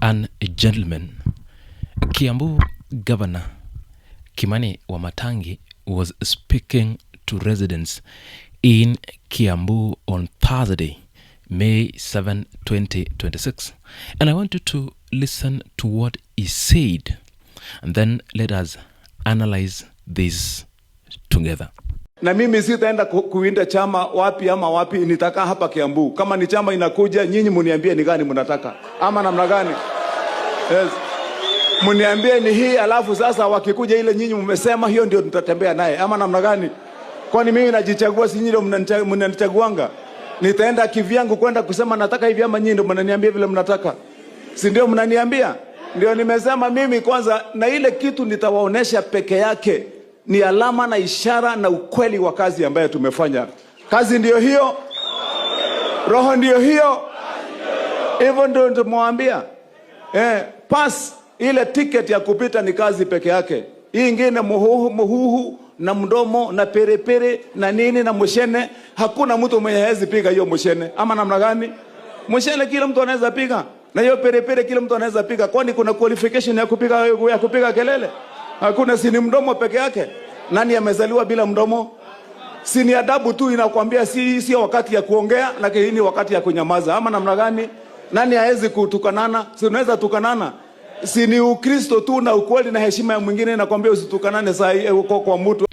and gentlemen, Kiambu Governor KIMANI Wamatangi was speaking to residents in Kiambu on Thursday, May 7, 2026. And I want you to listen to what he said, and then let us analyze this together. Na mimi sitaenda kuinda chama wapi ama wapi, nitaka hapa Kiambu. Kama ni chama inakuja, nyinyi muniambie ni gani mnataka ama namna gani. Yes. Muniambie ni hii, alafu sasa wakikuja ile nyinyi mmesema hiyo ndio tutatembea naye ama namna gani. Kwani mimi najichagua, si nyinyi ndio mnanichaguanga? Nitaenda kivyangu kwenda kusema nataka hivi ama nyinyi ndio mnaniambia vile mnataka? Si ndio mnaniambia? Ndio nimesema mimi kwanza, na ile kitu nitawaonesha peke yake ni alama na ishara na ukweli wa kazi ambayo tumefanya. Kazi ndio hiyo, roho ndio hiyo, hivyo ndio tumwambia. Pass ile ticket ya kupita ni kazi peke yake. Hii ingine muhuhu na mdomo na perepere na nini na mushene, hakuna mtu mwenye hawezi piga hiyo mushene. Ama namna gani? Mushene kila mtu anaweza piga, na hiyo perepere kila mtu anaweza piga. Kwani kuna qualification ya kupiga kelele? Hakuna. Si ni mdomo peke yake. Nani amezaliwa bila mdomo? Si ni adabu tu inakwambia si wakati ya kuongea, lakini ni wakati ya kunyamaza. Ama namna gani? Nani hawezi kutukanana? Si unaweza tukanana. Si ni Ukristo tu na ukweli na heshima ya mwingine inakwambia usitukanane saa kwa mtu.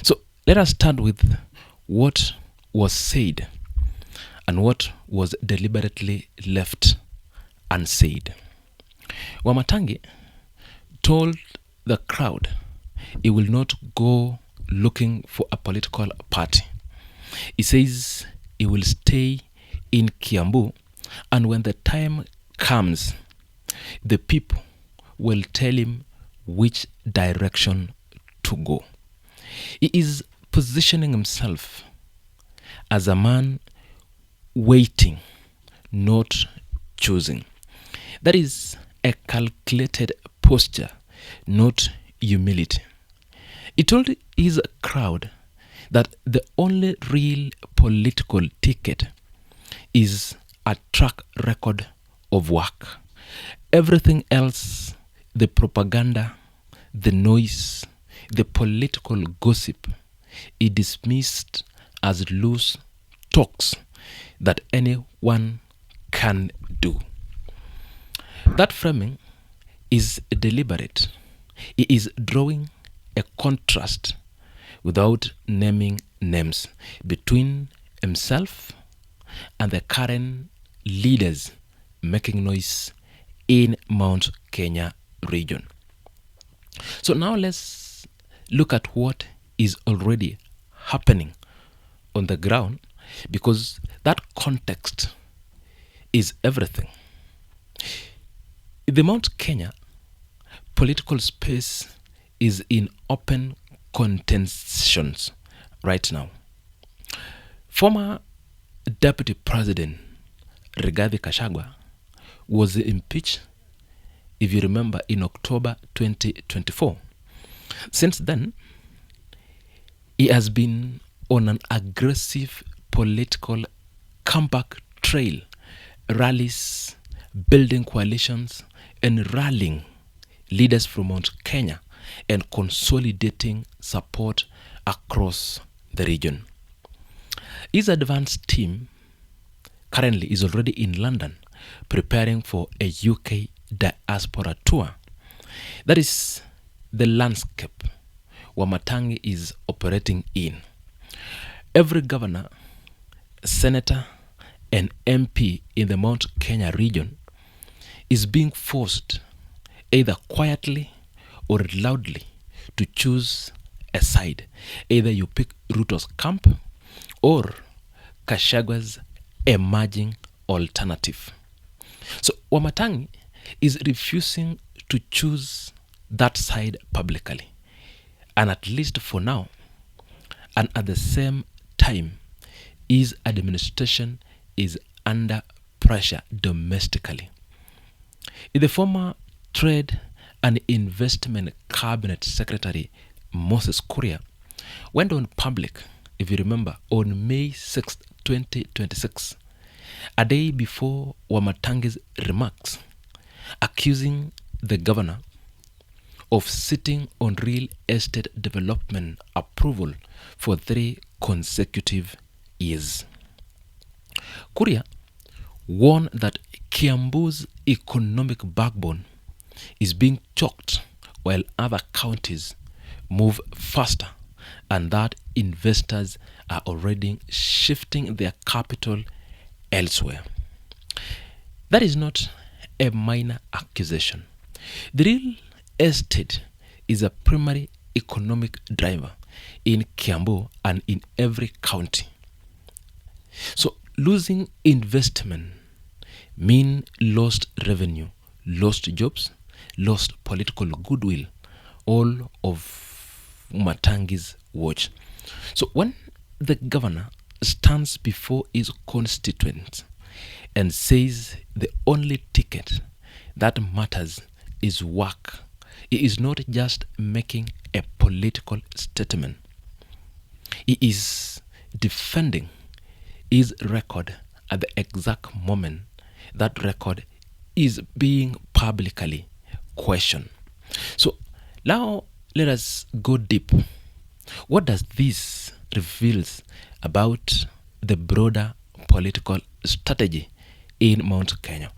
So let us start with what was said and what was deliberately left unsaid. Wamatangi told the crowd he will not go looking for a political party. He says he will stay in Kiambu, and when the time comes, the people will tell him which direction to go. He is positioning himself as a man waiting, not choosing. That is a calculated posture, not humility. He told his crowd that the only real political ticket is a track record of work. Everything else, the propaganda, the noise, the political gossip, he dismissed as loose talks that anyone can do. That framing is deliberate. He is drawing a contrast without naming names between himself and the current leaders making noise in Mount Kenya region. So now let's look at what is already happening on the ground, because that context is everything. The Mount Kenya political space is in open contentions right now. Former Deputy President Rigathi Gachagua was impeached, if you remember, in October 2024. Since then, he has been on an aggressive political comeback trail, rallies, building coalitions, and rallying leaders from Mount Kenya and consolidating support across the region. His advanced team currently is already in London preparing for a UK diaspora tour. That is the landscape Wamatangi is operating in. Every governor, senator, and MP in the Mount Kenya region is being forced, either quietly or loudly, to choose a side. Either you pick RUTO'S camp or Gachagua's emerging alternative. So Wamatangi is refusing to choose that side publicly, and at least for now, and at the same time, his administration is under pressure domestically. The former Trade and Investment Cabinet Secretary Moses Kuria went on public, if you remember, on May 6, 2026, a day before Wamatangi's remarks, accusing the governor of sitting on real estate development approval for 3 consecutive years. Kuria warned that Kiambu's economic backbone is being choked while other counties move faster, and that investors are already shifting their capital elsewhere. That is not a minor accusation. The real estate is a primary economic driver in Kiambu and in every county. So losing investment mean lost revenue, lost jobs, lost political goodwill, all of Wamatangi's watch. So when the governor stands before his constituents and says the only ticket that matters is work, he is not just making a political statement. He is defending his record at the exact moment that record is being publicly questioned. So now let us go deep. What does this reveals about the broader political strategy in Mount Kenya?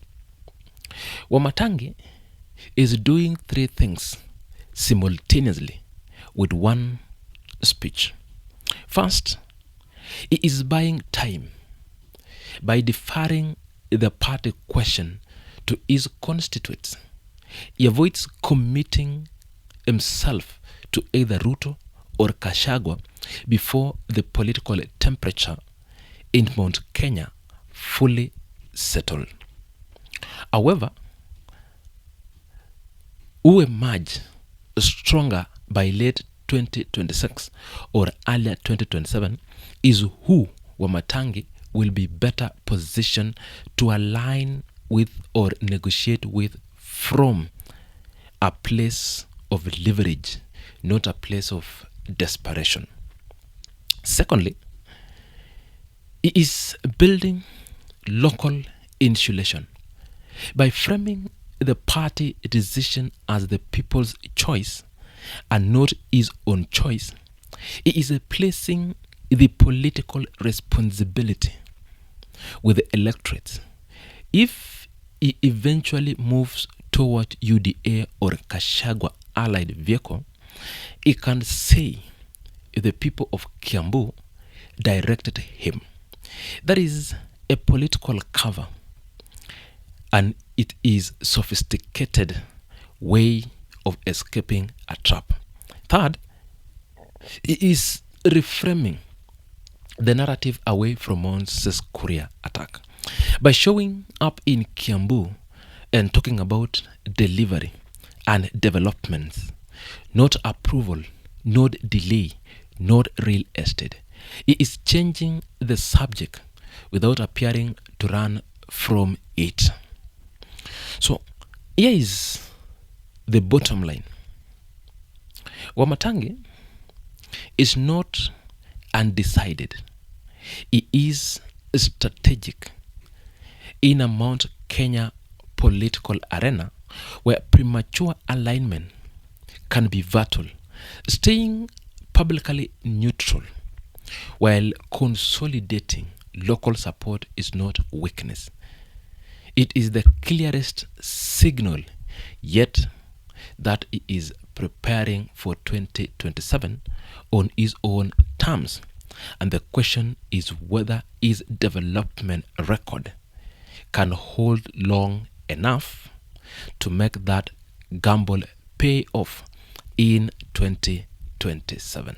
Wamatangi is doing 3 things simultaneously with one speech. First, he is buying time by deferring the party question to his constituents. He avoids committing himself to either Ruto or Gachagua before the political temperature in Mount Kenya fully settled. However, who emerge stronger by late 2026 or earlier 2027 is who Wamatangi will be better positioned to align with or negotiate with from a place of leverage, not a place of desperation. Secondly, he is building local insulation by framing the party decision as the people's choice and not his own choice. He is placing the political responsibility with the electorate. If he eventually moves toward UDA or Gachagua allied vehicle, he can say the people of Kiambu directed him. That is a political cover, and it is sophisticated way of escaping a trap. Third, he is reframing the narrative away from Moses Kuria attack by showing up in Kiambu and talking about delivery and development, not approval, not delay, not real estate. He is changing the subject without appearing to run from it. So here is the bottom line. Wamatangi is not undecided. He is strategic in a Mount Kenya political arena where premature alignment can be vital. Staying publicly neutral while consolidating local support is not weakness. It is the clearest signal yet that he is preparing for 2027 on his own terms. And the question is whether his development record can hold long enough to make that gamble pay off in 2027.